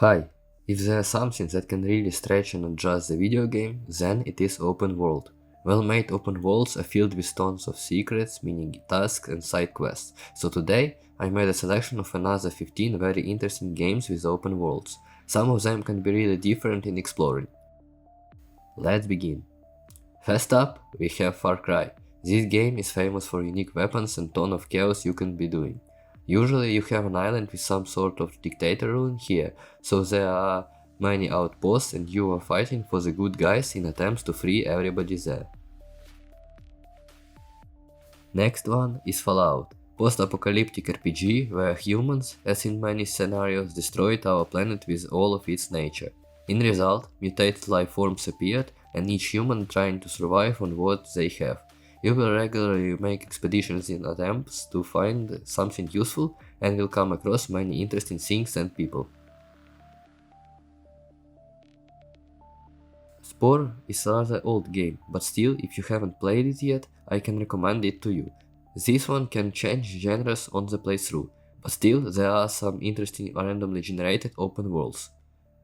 Hi, if there's something that can really stretch and adjust the video game, then it is open world. Well-made open worlds are filled with tons of secrets, mini tasks and side quests. So today, I made a selection of another 15 very interesting games with open worlds. Some of them can be really different in exploring. Let's begin. First up, we have Far Cry. This game is famous for unique weapons and ton of chaos you can be doing. Usually you have an island with some sort of dictator ruling here, so there are many outposts and you are fighting for the good guys in attempts to free everybody there. Next one is Fallout, post-apocalyptic RPG where humans, as in many scenarios, destroyed our planet with all of its nature. In result, mutated life forms appeared and each human trying to survive on what they have. You will regularly make expeditions in attempts to find something useful and will come across many interesting things and people. Spore is a rather old game, but still, if you haven't played it yet, I can recommend it to you. This one can change genres on the playthrough, but still there are some interesting randomly generated open worlds.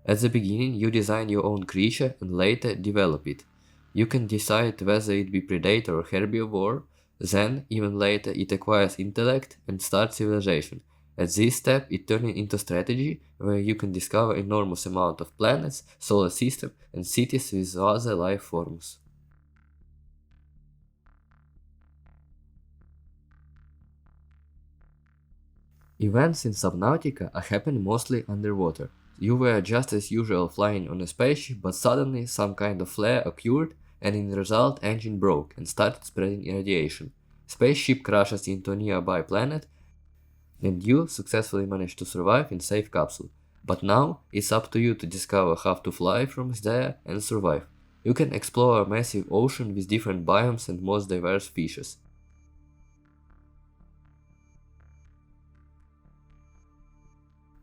At the beginning you design your own creature and later develop it. You can decide whether it be predator or herbivore, then, even later, it acquires intellect and starts civilization. At this step, it turns into strategy, where you can discover enormous amount of planets, solar system, and cities with other life forms. Events in Subnautica are happening mostly underwater. You were just as usual flying on a spaceship, but suddenly some kind of flare occurred and in the result engine broke and started spreading irradiation. Spaceship crashes into a nearby planet and you successfully manage to survive in safe capsule. But now it's up to you to discover how to fly from there and survive. You can explore a massive ocean with different biomes and most diverse fishes.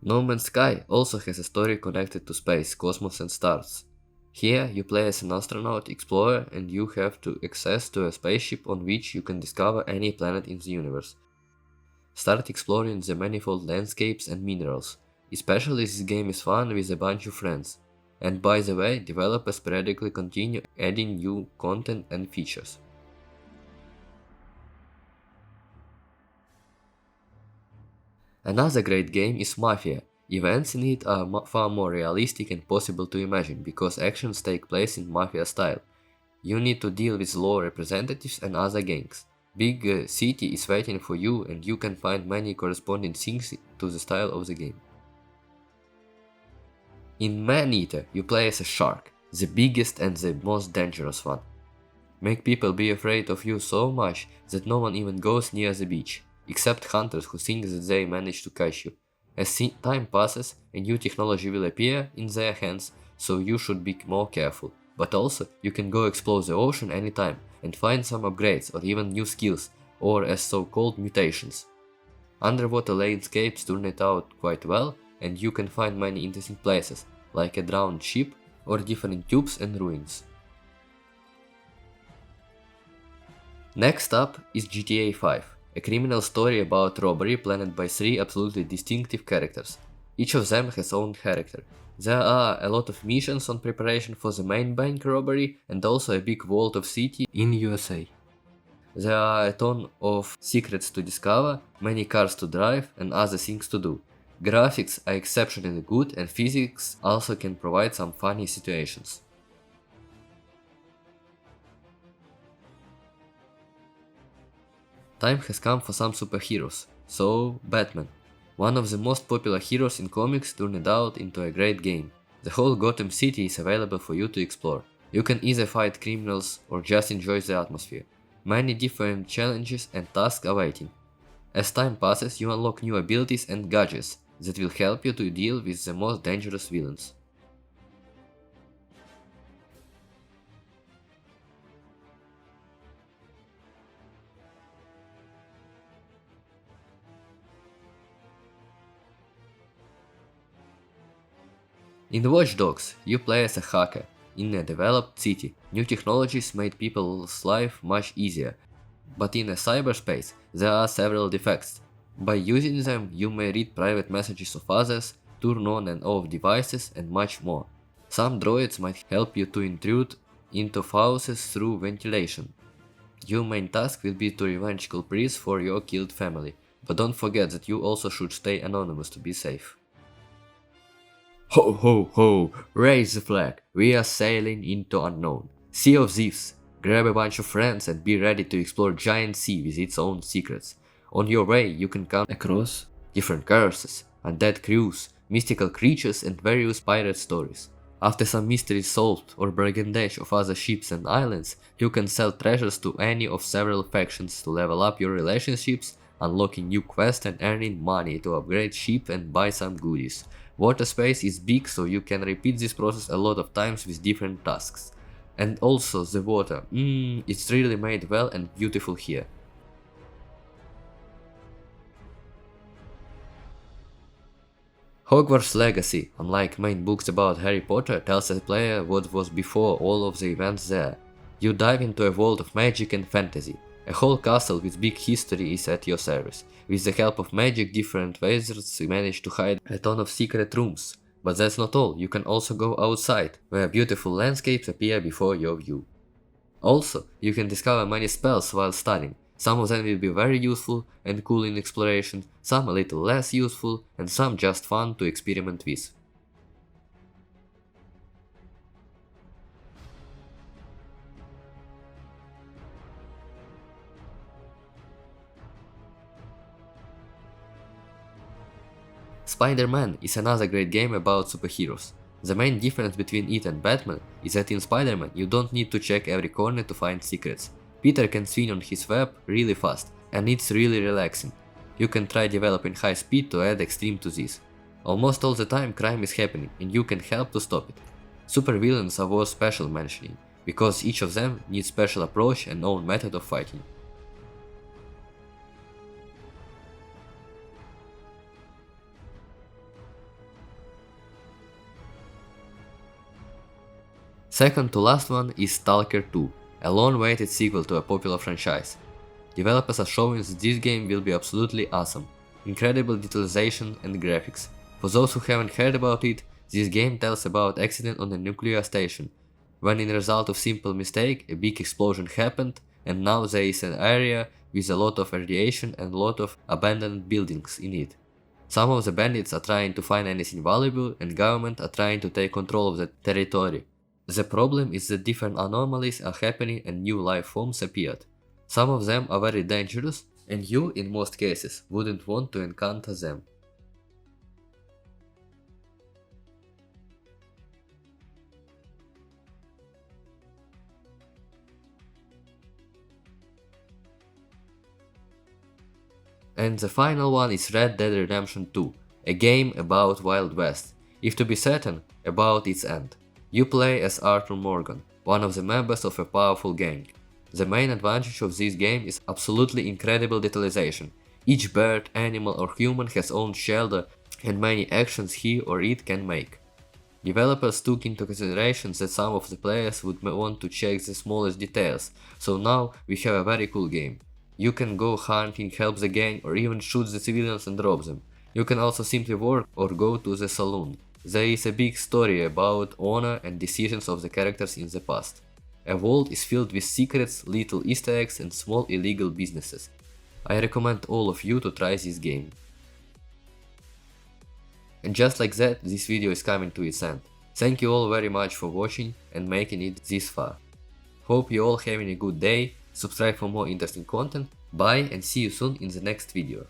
No Man's Sky also has a story connected to space, cosmos and stars. Here you play as an astronaut explorer and you have access to a spaceship on which you can discover any planet in the universe. Start exploring the manifold landscapes and minerals. Especially this game is fun with a bunch of friends. And by the way, developers periodically continue adding new content and features. Another great game is Mafia. Events in it are far more realistic and possible to imagine because actions take place in Mafia style. You need to deal with law representatives and other gangs. Big city is waiting for you and you can find many corresponding things to the style of the game. In Maneater you play as a shark, the biggest and the most dangerous one. Make people be afraid of you so much that no one even goes near the beach, except hunters who think that they managed to catch you. As time passes, a new technology will appear in their hands, so you should be more careful. But also, you can go explore the ocean anytime and find some upgrades or even new skills, or as so-called mutations. Underwater landscapes turn it out quite well, and you can find many interesting places, like a drowned ship or different tubes and ruins. Next up is GTA 5. A criminal story about robbery planned by 3 absolutely distinctive characters. Each of them has own character. There are a lot of missions on preparation for the main bank robbery and also a big vault of city in USA. There are a ton of secrets to discover, many cars to drive and other things to do. Graphics are exceptionally good and physics also can provide some funny situations. Time has come for some superheroes, so Batman. One of the most popular heroes in comics turned out into a great game. The whole Gotham City is available for you to explore. You can either fight criminals or just enjoy the atmosphere. Many different challenges and tasks are waiting. As time passes, you unlock new abilities and gadgets that will help you to deal with the most dangerous villains. In Watch Dogs, you play as a hacker in a developed city. New technologies made people's life much easier, but in a cyberspace there are several defects. By using them, you may read private messages of others, turn on and off devices, and much more. Some droids might help you to intrude into houses through ventilation. Your main task will be to revenge culprits for your killed family, but don't forget that you also should stay anonymous to be safe. Ho ho ho! Raise the flag! We are sailing into unknown. Sea of Thieves! Grab a bunch of friends and be ready to explore giant sea with its own secrets. On your way you can come across different curses, undead crews, mystical creatures and various pirate stories. After some mysteries solved or brigandage of other ships and islands, you can sell treasures to any of several factions to level up your relationships, unlocking new quests and earning money to upgrade ship and buy some goodies. Water space is big, so you can repeat this process a lot of times with different tasks. And also the water, it's really made well and beautiful here. Hogwarts Legacy, unlike main books about Harry Potter, tells the player what was before all of the events there. You dive into a world of magic and fantasy. A whole castle with big history is at your service. With the help of magic, different wizards manage to hide a ton of secret rooms. But that's not all, you can also go outside, where beautiful landscapes appear before your view. Also, you can discover many spells while studying. Some of them will be very useful and cool in exploration, some a little less useful, and some just fun to experiment with. Spider-Man is another great game about superheroes. The main difference between it and Batman is that in Spider-Man you don't need to check every corner to find secrets. Peter can swing on his web really fast, and it's really relaxing. You can try developing high speed to add extreme to this. Almost all the time crime is happening, and you can help to stop it. Supervillains are worth special mentioning, because each of them needs special approach and own method of fighting. Second to last one is S.T.A.L.K.E.R 2, a long-awaited sequel to a popular franchise. Developers are showing that this game will be absolutely awesome. Incredible detalization and graphics. For those who haven't heard about it, this game tells about accident on a nuclear station, when in result of simple mistake a big explosion happened and now there is an area with a lot of radiation and a lot of abandoned buildings in it. Some of the bandits are trying to find anything valuable and government are trying to take control of the territory. The problem is that different anomalies are happening and new life forms appeared. Some of them are very dangerous and you, in most cases, wouldn't want to encounter them. And the final one is Red Dead Redemption 2, a game about Wild West, if to be certain, about its end. You play as Arthur Morgan, one of the members of a powerful gang. The main advantage of this game is absolutely incredible detalization. Each bird, animal or human has own shelter and many actions he or it can make. Developers took into consideration that some of the players would want to check the smallest details, so now we have a very cool game. You can go hunting, help the gang or even shoot the civilians and rob them. You can also simply work or go to the saloon. There is a big story about honor and decisions of the characters in the past. A world is filled with secrets, little Easter eggs and small illegal businesses. I recommend all of you to try this game. And just like that, this video is coming to its end. Thank you all very much for watching and making it this far. Hope you all having a good day, subscribe for more interesting content, bye and see you soon in the next video.